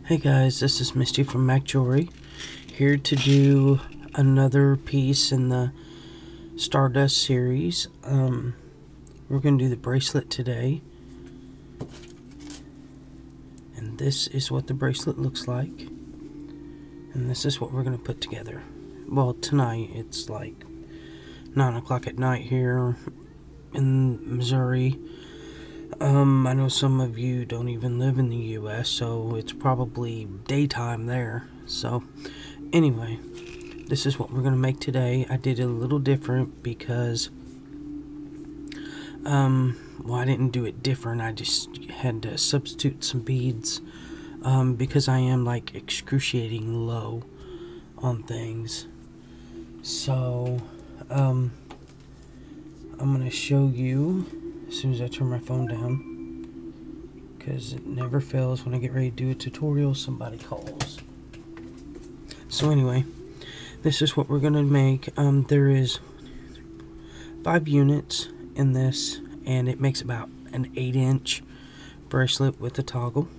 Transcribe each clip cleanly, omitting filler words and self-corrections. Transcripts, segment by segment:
Hey guys, this is Misty from Mac Jewelry, here to do another piece in the Stardust series. We're going to do the bracelet today, and this is what the bracelet looks like, and this is what we're going to put together. Well, tonight, it's like 9 o'clock at night here in Missouri. I know some of you don't even live in the US, so it's probably daytime there. So, anyway, this is what we're going to make today. I did it a little different because, well, I didn't do it different. I just had to substitute some beads, because I am, like, excruciating low on things. So, I'm going to show you as soon as I turn my phone down, because it never fails when I get ready to do a tutorial, somebody calls. So anyway, this is what we're going to make. There is 5 units in this, and it makes about an 8-inch bracelet with a toggle.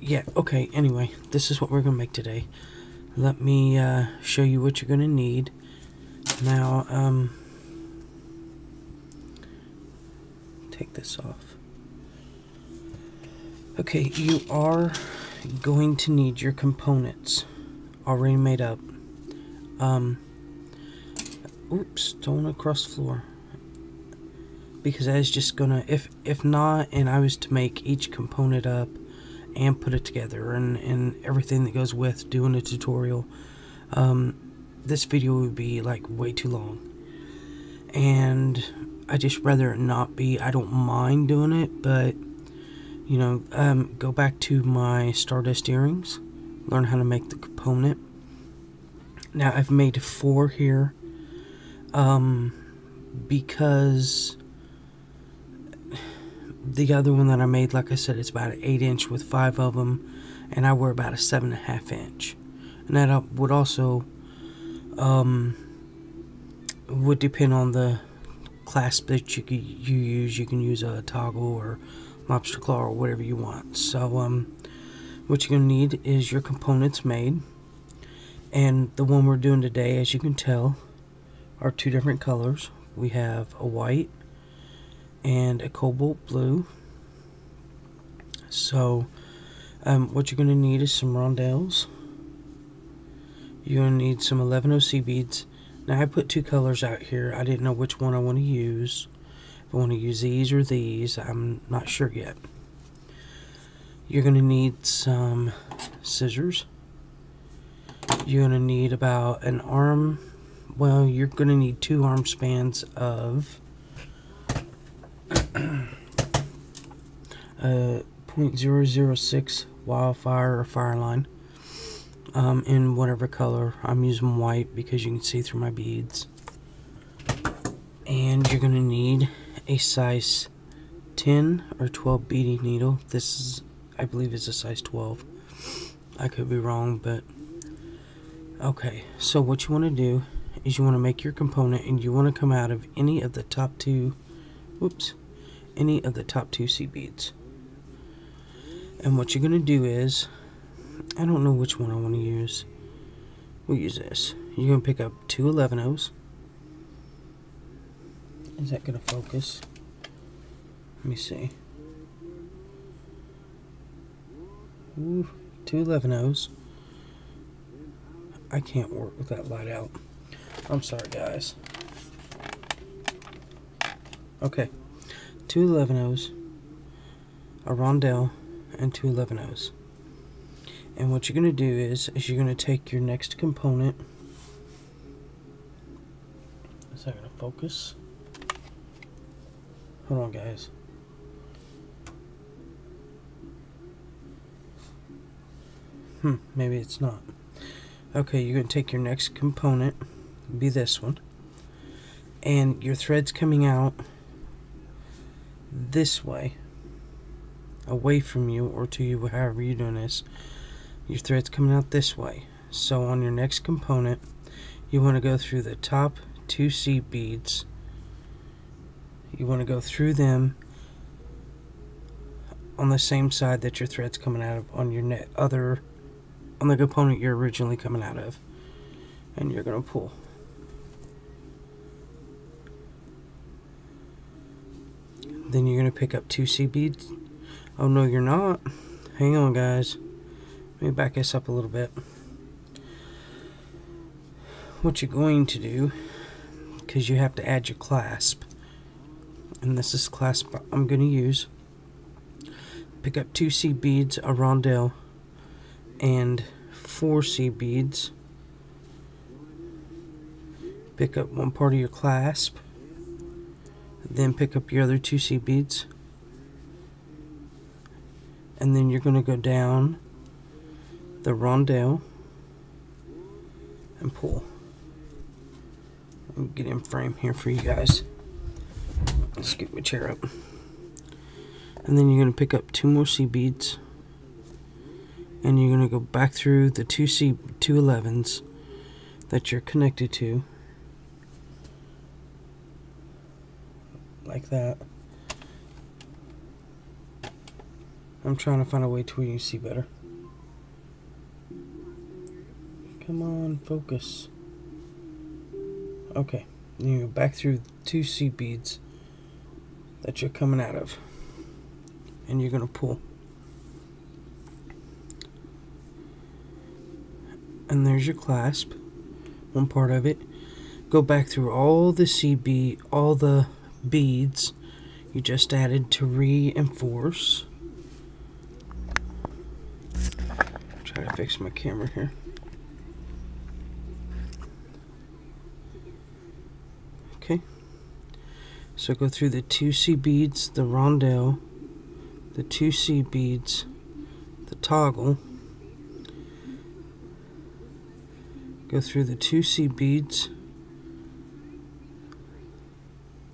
Yeah, okay, anyway, this is what we're going to make today. Let me show you what you're going to need. Now, take this off. Okay, you are going to need your components already made up. Oops, don't across the floor. Because I was just gonna, if not, and I was to make each component up and put it together and everything that goes with doing a tutorial, this video would be like way too long, and I just rather it not be. I don't mind doing it, but you know, go back to my Stardust earrings, learn how to make the component. Now I've made 4 here, because the other one that I made, like I said, it's about an 8-inch with 5 of them, and I wear about a 7.5-inch, and that would also would depend on the clasp that you use. You can use a toggle or lobster claw or whatever you want. So what you're gonna need is your components made, and the one we're doing today, as you can tell, are 2 different colors. We have a white and a cobalt blue. So what you're gonna need is some rondelles. You're going to need some 11OC beads. Now I put 2 colors out here. I didn't know which one I want to use. If I want to use these or these, I'm not sure yet. You're going to need some scissors. You're going to need about an arm. Well, you're going to need 2 arm spans of .006 wildfire or fireline. In whatever color. I'm using white because you can see through my beads. And you're going to need a size 10 or 12 beading needle. This is, I believe, is a size 12. I could be wrong, but okay. So what you want to do is you want to make your component, and you want to come out of any of the top 2, any of the top 2 C beads. And what you're going to do is, I don't know which one I want to use. We'll use this. You're going to pick up 2 11-Os. Is that going to focus? Let me see. Ooh, 2 11-Os. I can't work with that light out. I'm sorry, guys. Okay. 2 11-Os, a rondelle, and 2 11-Os. And what you're going to do is you're going to take your next component. Is that going to focus? Hold on, guys. Maybe it's not. Okay, you're going to take your next component, be this one, and your thread's coming out this way, away from you or to you, however you're doing this. Your thread's coming out this way. So on your next component, you want to go through the top 2 C beads. You want to go through them on the same side that your thread's coming out of on your on the component you're originally coming out of, and you're going to pull. Then you're going to pick up 2 seed beads. Oh no, you're not. Hang on, guys. Let me back this up a little bit. What you're going to do, because you have to add your clasp, and this is the clasp I'm going to use. Pick up 2 seed beads, a rondelle, and 4 seed beads. Pick up one part of your clasp, then pick up your other 2 seed beads, and then you're going to go down the rondelle and pull. Let me get in frame here for you guys. Let's scoot my chair up. And then you're going to pick up 2 more seed beads, and you're going to go back through the 2 11s that you're connected to, like that. I'm trying to find a way to where you see better. Come on, focus. Okay, then you go back through 2 seed beads that you're coming out of, and you're going to pull. And there's your clasp, one part of it. Go back through all the beads you just added to reinforce. Try to fix my camera here. Okay. So go through the 2 seed beads, the rondelle, the 2 seed beads, the toggle. Go through the 2 seed beads,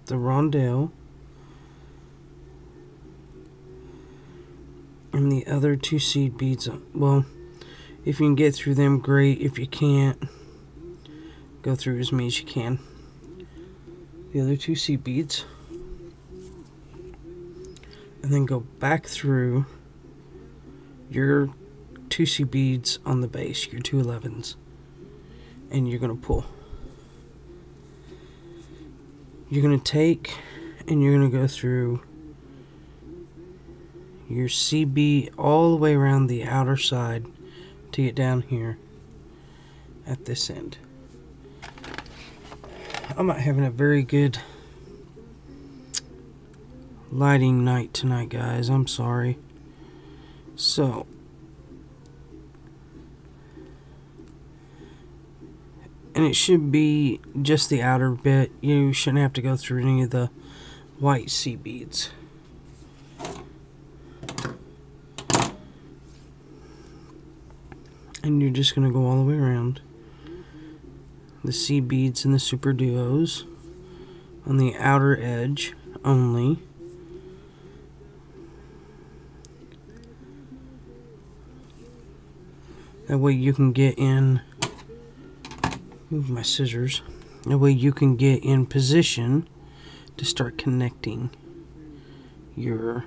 the rondelle, and the other 2 seed beads. Well, if you can get through them, great. If you can't, go through as many as you can. The other 2 seed beads, and then go back through your 2 seed beads on the base, your 2 11s, and you're going to pull. You're going to take and you're going to go through your CB all the way around the outer side to get down here at this end. I'm not having a very good lighting night tonight, guys. I'm sorry. So, and it should be just the outer bit. You shouldn't have to go through any of the white seed beads. And you're just going to go all the way around the seed beads and the super duos on the outer edge only. That way you can get in, move my scissors, that way you can get in position to start connecting your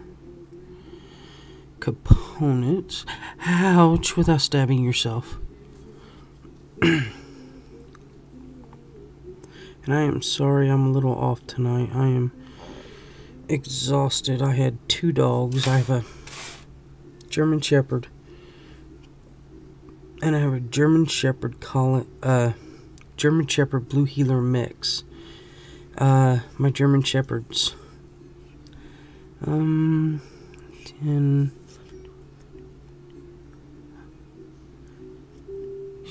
components. Ouch, without stabbing yourself. And I am sorry I'm a little off tonight. I am exhausted. I had 2 dogs. I have a German Shepherd, and I have a German Shepherd German Shepherd Blue Heeler mix. My German Shepherds, 10,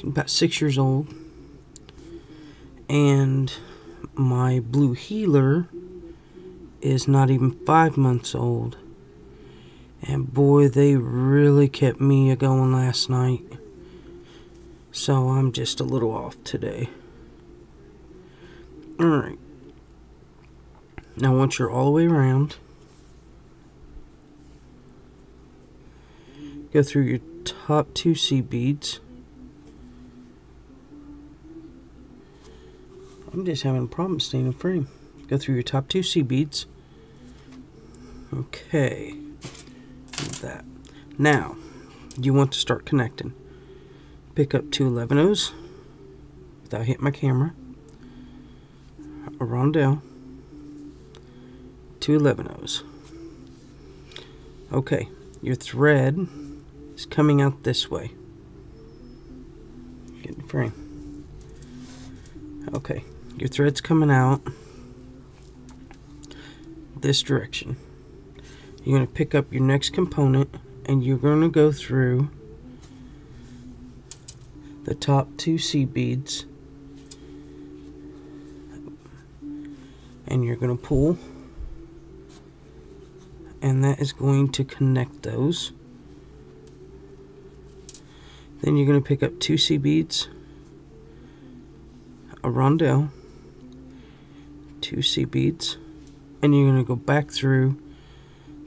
about 6 years old, and my Blue Heeler is not even 5 months old. And boy, they really kept me going last night. So I'm just a little off today. Alright. Now once you're all the way around, go through your top 2 seed beads. I'm just having a problem staying in frame. Go through your top 2 seed beads. Okay. have that. Now, you want to start connecting. Pick up 2 11-0s without hitting my camera. A rondelle. 2 11-0s. Okay, your thread is coming out this way. Get in frame. Okay, your thread's coming out this direction. You're going to pick up your next component and you're going to go through the top 2 seed beads and you're going to pull, and that is going to connect those. Then you're going to pick up 2 seed beads, a rondelle, 2 seed beads, and you're going to go back through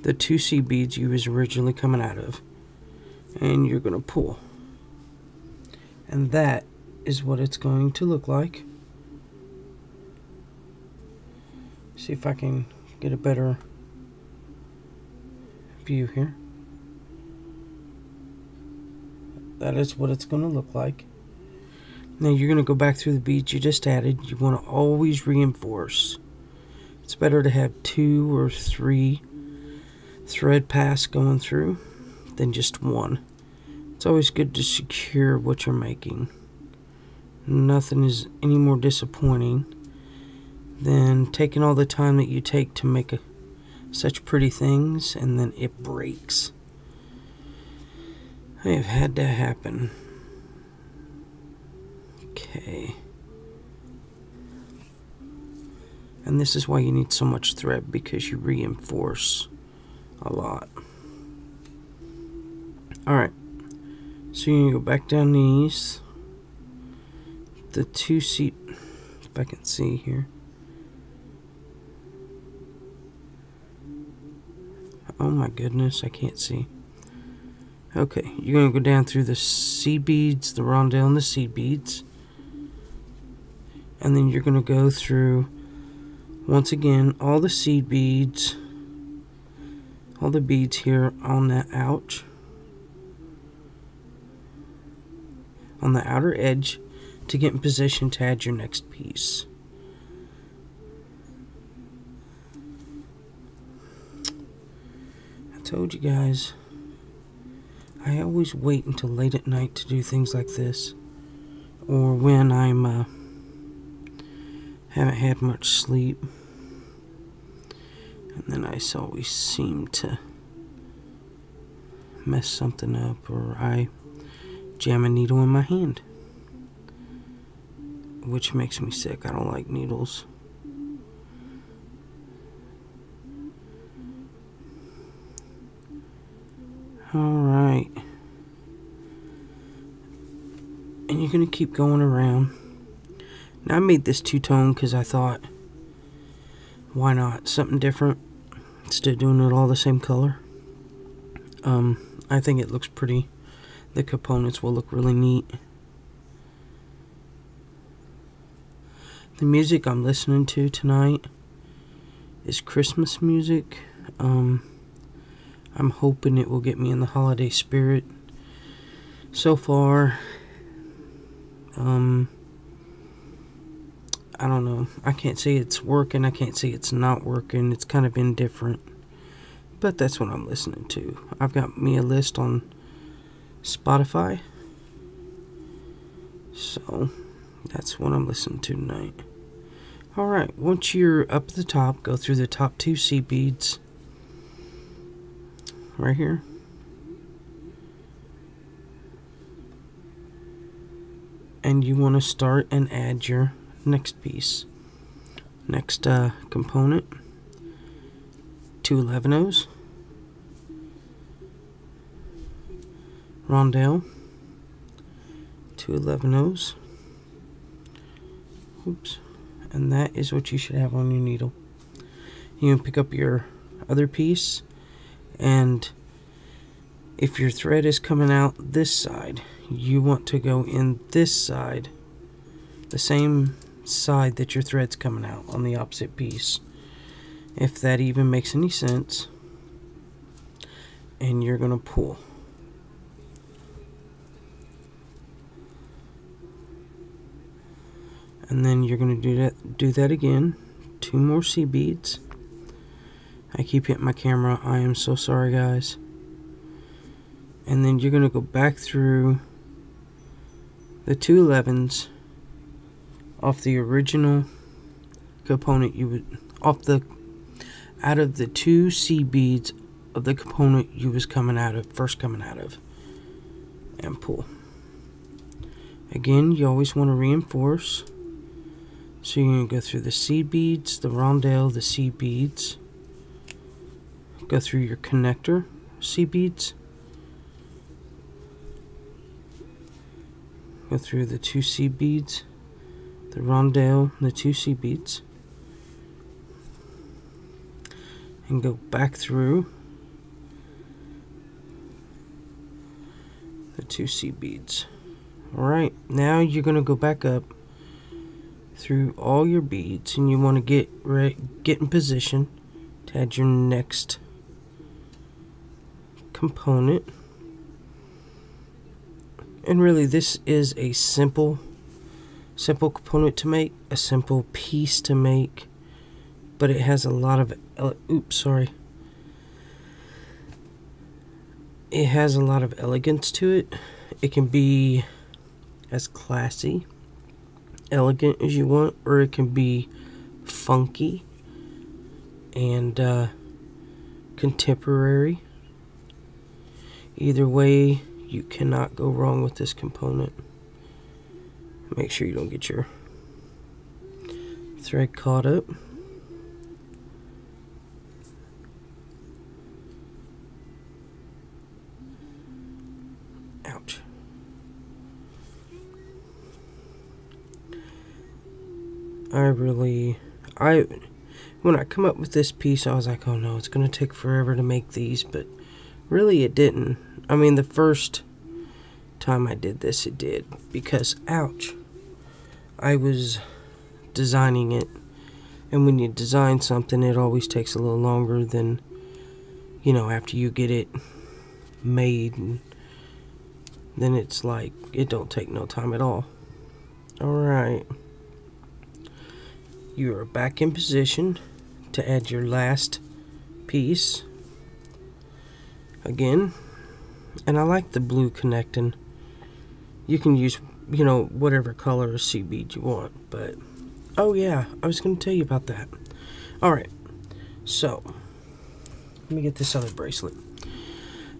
the 2 seed beads you was originally coming out of, and you're going to pull. And that is what it's going to look like. See if I can get a better view here. That is what it's going to look like. Now you're going to go back through the beads you just added. You want to always reinforce. It's better to have 2 or 3 thread pass going through than just 1. It's always good to secure what you're making. Nothing is any more disappointing than taking all the time that you take to make such pretty things and then it breaks. I have had that happen. Okay. And this is why you need so much thread, because you reinforce a lot. Alright. So you're going to go back down these. The 2 seed, if I can see here. Oh my goodness, I can't see. Okay, you're going to go down through the seed beads, the rondelle, and the seed beads. And then you're going to go through, once again, all the seed beads, all the beads here on that ouch, on the outer edge, to get in position to add your next piece. I told you guys, I always wait until late at night to do things like this, or when I'm haven't had much sleep, and then I always seem to mess something up, or I jam a needle in my hand, which makes me sick. I don't like needles. Alright. And you're going to keep going around. Now I made this two-tone because I thought, why not? Something different instead of doing it all the same color. I think it looks pretty. The components will look really neat. The music I'm listening to tonight is Christmas music. I'm hoping it will get me in the holiday spirit. So far, I don't know. I can't say it's working. I can't say it's not working. It's kind of indifferent. But that's what I'm listening to. I've got me a list on Spotify. So, that's what I'm listening to tonight. Alright, once you're up at the top, go through the top 2 seed beads. Right here. And you want to start and add your next piece. Next component. 2 11-0s. Rondelle. 2 11-0s. Oops. And that is what you should have on your needle. You can pick up your other piece, and if your thread is coming out this side, you want to go in this side, the same side that your thread's coming out, on the opposite piece, if that even makes any sense. and you're gonna pull. And then you're gonna do that again. 2 more seed beads. I keep hitting my camera. I am so sorry, guys. And then you're gonna go back through the 2 11s off the original component you would out of the 2 seed beads of the component you was first coming out of, and pull. Again, you always want to reinforce. So you're going to go through the seed beads, the rondelle, the seed beads, go through your connector seed beads, go through the 2 seed beads, the rondelle, the 2 seed beads, and go back through the 2 seed beads. Alright, now you're going to go back up through all your beads, and you want to get in position to add your next component. And really, this is a simple component to make, a simple piece to make, but it has a lot of it has a lot of elegance to it. It can be as classy, elegant as you want, or it can be funky and contemporary. Either way, you cannot go wrong with this component. Make sure you don't get your thread caught up. Ouch. When I come up with this piece, I was like, oh no, it's going to take forever to make these, but really it didn't. I mean, the first time I did this, it did, because, ouch, I was designing it, and when you design something, it always takes a little longer than, you know, after you get it made, and then it's like, it don't take no time at all. Alright. You are back in position to add your last piece again, and I like the blue connecting. You can use, you know, whatever color seed bead you want, but oh yeah, I was going to tell you about that. Alright, so let me get this other bracelet.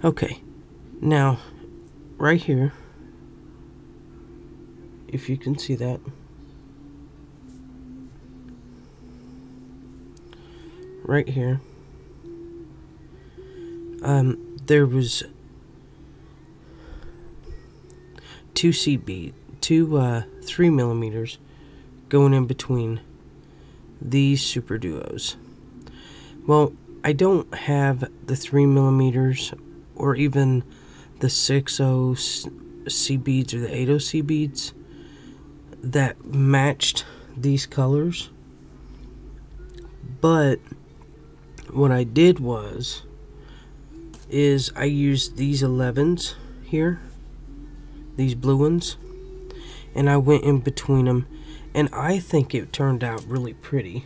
Okay, now right here, if you can see that, right here, there was 2 seed bead, 3 millimeters going in between these super duos. Well, I don't have the 3 millimeters or even the 6/0 seed beads or the 8/0 seed beads that matched these colors, but what I did is I used these 11s here, these blue ones, and I went in between them, and I think it turned out really pretty.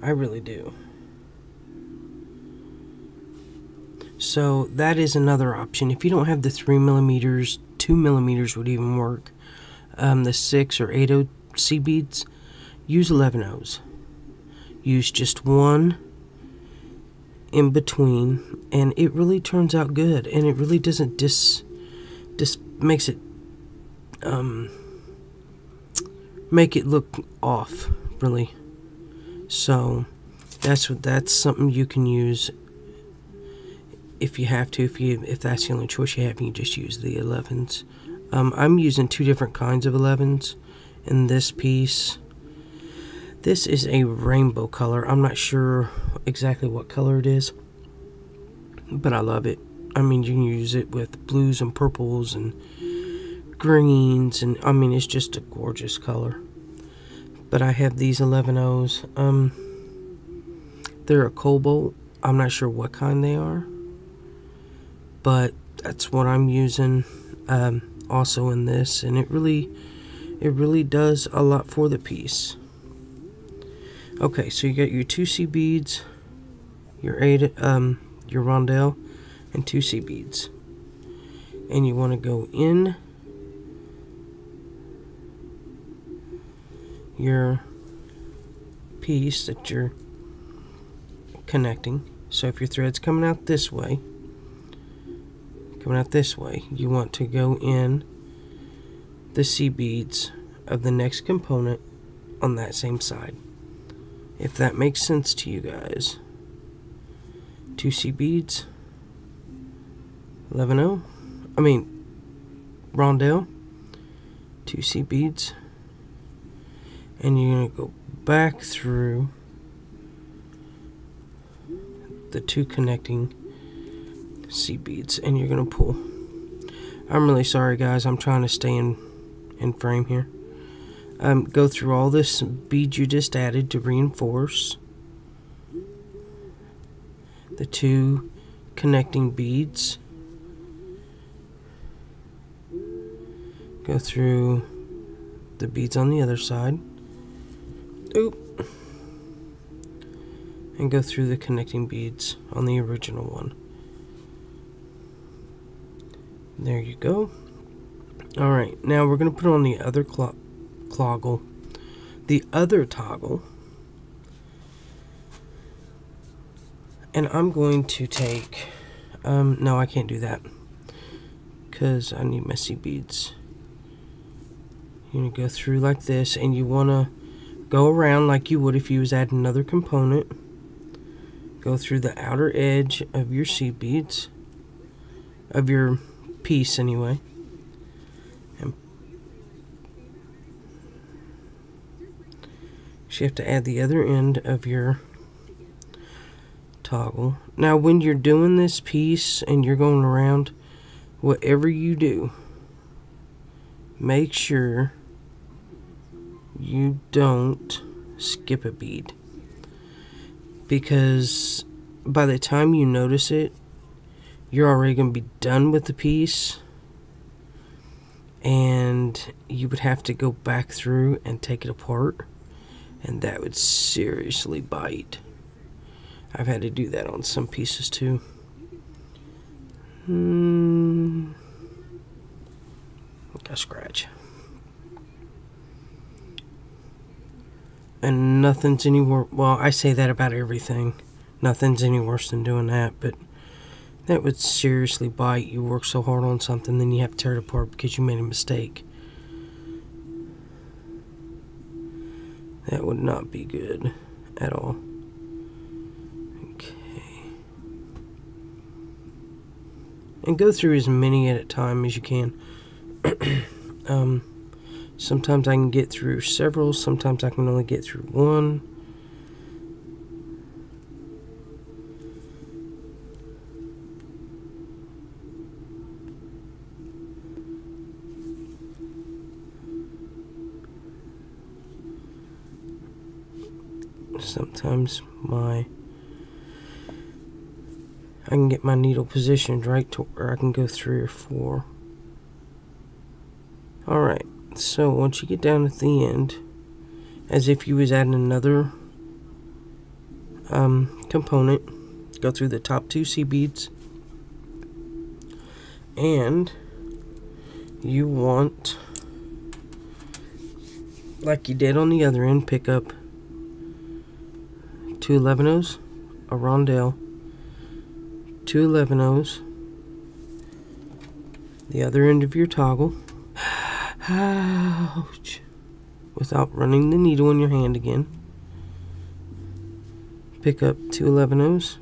I really do. So that is another option. If you don't have the 3 millimeters, 2 millimeters would even work. The 6 or 8/0 seed beads, use 11/0s. Use just one in between, and it really turns out good, and it really doesn't makes it make it look off, really. So that's something you can use if you have to. If that's the only choice you have, you can just use the 11s. I'm using 2 different kinds of 11s in this piece. This is a rainbow color. I'm not sure exactly what color it is, but I love it. I mean, you can use it with blues and purples and greens, and I mean, it's just a gorgeous color. But I have these 11/0s. They're a cobalt. I'm not sure what kind they are. but that's what I'm using also in this, and it really does a lot for the piece. Okay, so you got your 2C beads, your your rondelle, and 2C beads, and you want to go in your piece that you're connecting. So if your thread's coming out this way, you want to go in the C beads of the next component on that same side. If that makes sense to you guys. 2C beads, 11-0, rondelle, 2C beads, and you're going to go back through the two connecting C beads, and you're going to pull. I'm really sorry guys, I'm trying to stay in frame here. Go through all this bead you just added to reinforce the two connecting beads. Go through the beads on the other side. Oop. And go through the connecting beads on the original one. There you go. Alright, now we're going to put on the other the other toggle, and I'm going to take no, I can't do that because I need my C beads. You're going to go through like this, and you want to go around like you would if you was adding another component. Go through the outer edge of your C beads, of your piece anyway, and you have to add the other end of your toggle. Now when you're doing this piece and you're going around, whatever you do, make sure you don't skip a bead, because by the time you notice it, you're already going to be done with the piece, and you would have to go back through and take it apart, and that would seriously bite. I've had to do that on some pieces too. Got a scratch. And nothing's any worse. Well, I say that about everything. Nothing's any worse than doing that, but that would seriously bite. You work so hard on something, then you have to tear it apart because you made a mistake. That would not be good at all. Okay. And go through as many at a time as you can. Sometimes I can get through several, sometimes I can only get through one. Sometimes I can get my needle positioned right to where I can go 3 or 4. Alright, so once you get down at the end, as if you was adding another component, go through the top 2 C beads, and you want, like you did on the other end, pick up 2 11-0s, a rondelle, 2 11-0s, the other end of your toggle, ouch, without running the needle in your hand again. Pick up 2 11-0s,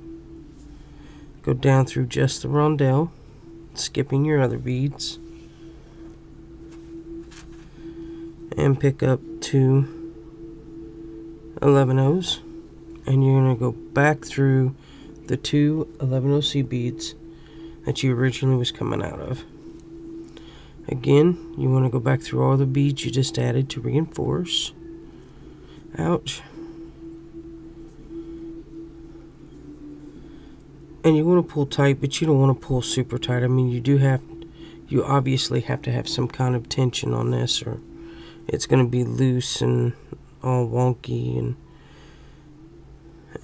go down through just the rondelle, skipping your other beads, and pick up 2 11-0s. And you're going to go back through the 2 11-0 C beads that you originally was coming out of. Again, you want to go back through all the beads you just added to reinforce. Ouch. And you want to pull tight, but you don't want to pull super tight. I mean, you obviously have to have some kind of tension on this, or it's going to be loose and all wonky. And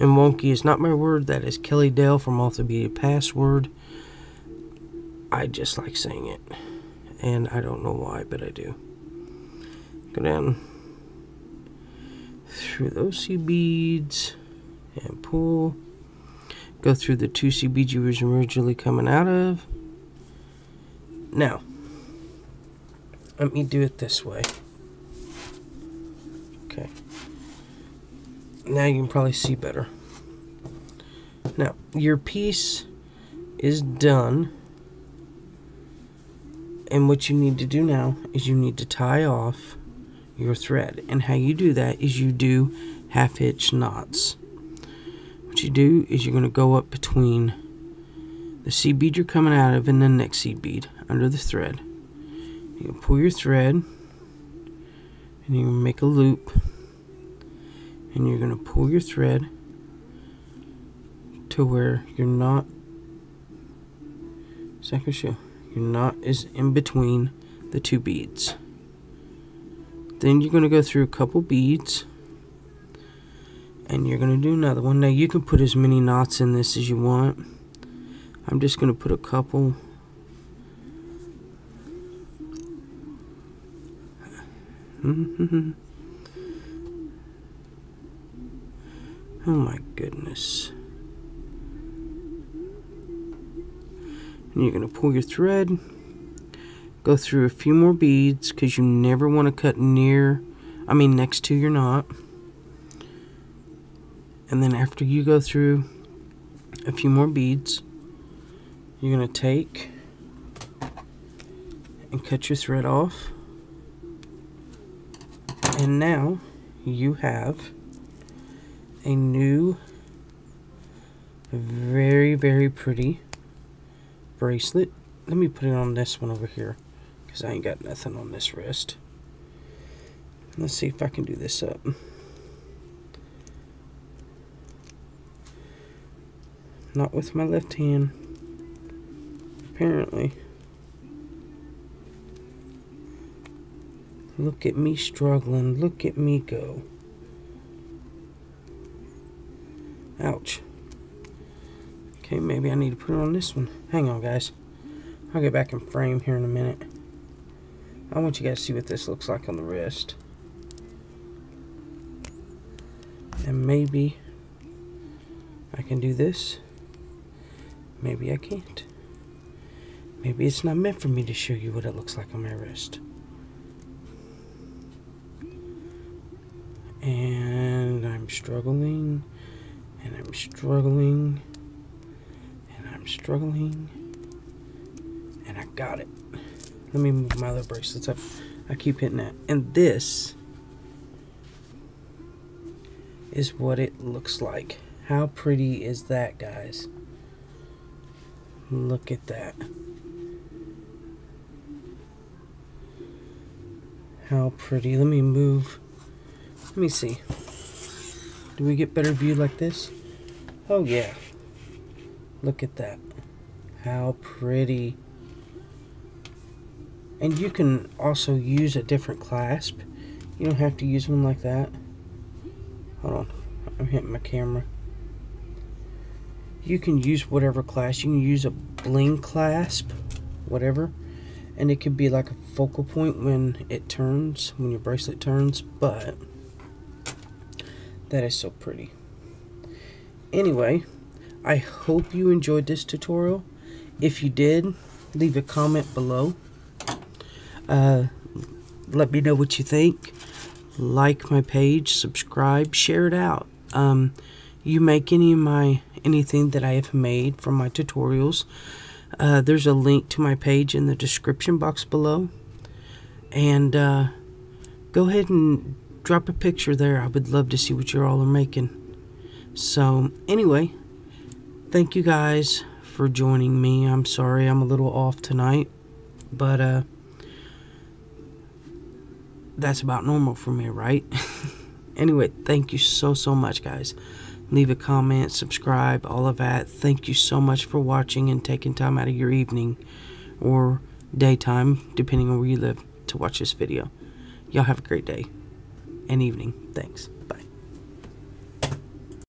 wonky is not my word. That is Kelly Dale from Off the Beat Password. I just like saying it, and I don't know why, but I do. Go down through those C beads and pull. Go through the 2 C beads you was originally coming out of. Now, let me do it this way. Okay. Now you can probably see better. Now, your piece is done. And what you need to do now is you need to tie off your thread. And how you do that is you do half-hitch knots. What you do is you're going to go up between the C bead you're coming out of and the next C bead under the thread. You pull your thread and you make a loop, and you're going to pull your thread to where your knot is in between the 2 beads. Then you're going to go through a couple beads, and you're going to do another one. Now you can put as many knots in this as you want. I'm just going to put a couple. Oh my goodness. And you're going to pull your thread, go through a few more beads, because you never want to cut next to your knot. And then after you go through a few more beads, you're going to take and cut your thread off. And now you have a new, very, very pretty bracelet. Let me put it on this one over here, because I ain't got nothing on this wrist. Let's see if I can do this up. Not with my left hand, apparently. Look at me struggling. Look at me go. Ouch. Okay, maybe I need to put it on this one. Hang on, guys. I'll get back in frame here in a minute. I want you guys to see what this looks like on the wrist. And maybe I can do this. Maybe I can't. Maybe it's not meant for me to show you what it looks like on my wrist. And I'm struggling, and I'm struggling, and I'm struggling, and I got it. Let me move my other bracelets up. I keep hitting that. And this is what it looks like. How pretty is that, guys? Look at that. How pretty. Let me move. Let me see. Do we get better view like this? Oh yeah. Look at that. How pretty. And you can also use a different clasp. You don't have to use one like that. Hold on. I'm hitting my camera. You can use whatever clasp. You can use a bling clasp, whatever, and it could be like a focal point when it turns, when your bracelet turns. But that is so pretty. Anyway, I hope you enjoyed this tutorial. If you did, leave a comment below. Let me know what you think. Like my page, subscribe, share it out. You make anything that I have made from my tutorials, there's a link to my page in the description box below, and go ahead and drop a picture there. I would love to see what you all are making. So anyway, thank you guys for joining me. I'm sorry I'm a little off tonight, but that's about normal for me, right? Anyway, thank you so much, guys. leave a comment, subscribe, all of that. Thank you so much for watching and taking time out of your evening or daytime, depending on where you live, to watch this video. Y'all have a great day and evening. Thanks. Bye.